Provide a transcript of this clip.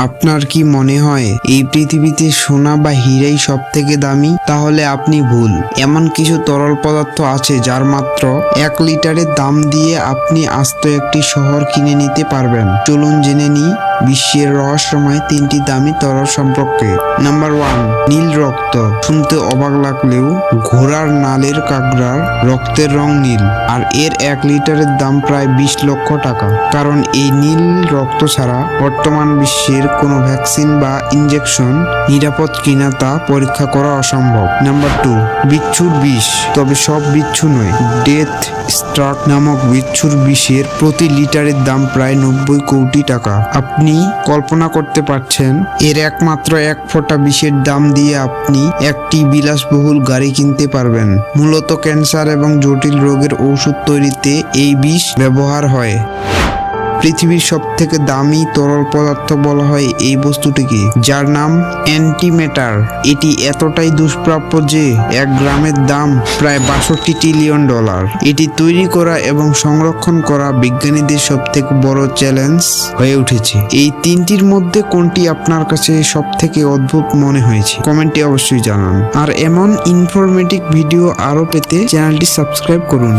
আপনার কি মনে হয় এই পৃথিবীতে সোনা বা হীরাই সব থেকে দামি? তাহলে আপনি ভুল। এমন কিছু তরল পদার্থ আছে যার মাত্র 1 লিটারের দাম দিয়ে আপনি আস্ত একটি শহর কিনে নিতে পারবেন। চলুন জেনে নিই বিশ্বের রহস্যময় 3টি দামি তরল সম্পর্কে। নাম্বার 1, নীল রক্ত। শুনতে অবাক লাগলেও ঘোড়ার নালের কাঁকড়ার রক্তের রং নীল, আর এর 1 লিটারের দাম প্রায় 20 লক্ষ টাকা। কারণ এই নীল রক্ত ছাড়া বর্তমান বিশ্বের কোনো ভ্যাকসিন বা ইনজেকশন নিরাপদ কিনা তা পরীক্ষা করা অসম্ভব। নাম্বার 2, বিচ্ছুর বিষ। তবে সব বিচ্ছু নয়। ডেথ স্ট্রাক নামক বিচ্ছুর বিষের প্রতি লিটারের দাম প্রায় 90 কোটি টাকা। আপনি কল্পনা করতে পারছেন এর একমাত্র 1 ফোঁটা বিষের দাম দিয়ে আপনি একটি বিলাসবহুল গাড়ি কিনতে পারবেন। মূলত ক্যান্সার এবং জটিল রোগের ওষুধ তৈরিতে এই বিষ ব্যবহার হয়। পৃথিবীর সব থেকে দামি তরল পদার্থ বলা হয় এই বস্তুটিকে, যার নাম অ্যান্টিম্যাটার। এটি এতটাই দুষ্প্রাপ্য যে 1 গ্রামের দাম প্রায় 62 ট্রিলিয়ন ডলার। এটি তৈরি করা এবং সংরক্ষণ করা বিজ্ঞানীদের সব থেকে বড় চ্যালেঞ্জ হয়ে উঠেছে। এই 3টির মধ্যে কোনটি আপনার কাছে সব থেকে অদ্ভুত মনে হয়েছে কমেন্টে অবশ্যই জানান। আর এমন ইনফরমেটিভ ভিডিও আরো পেতে চ্যানেলটি সাবস্ক্রাইব করুন।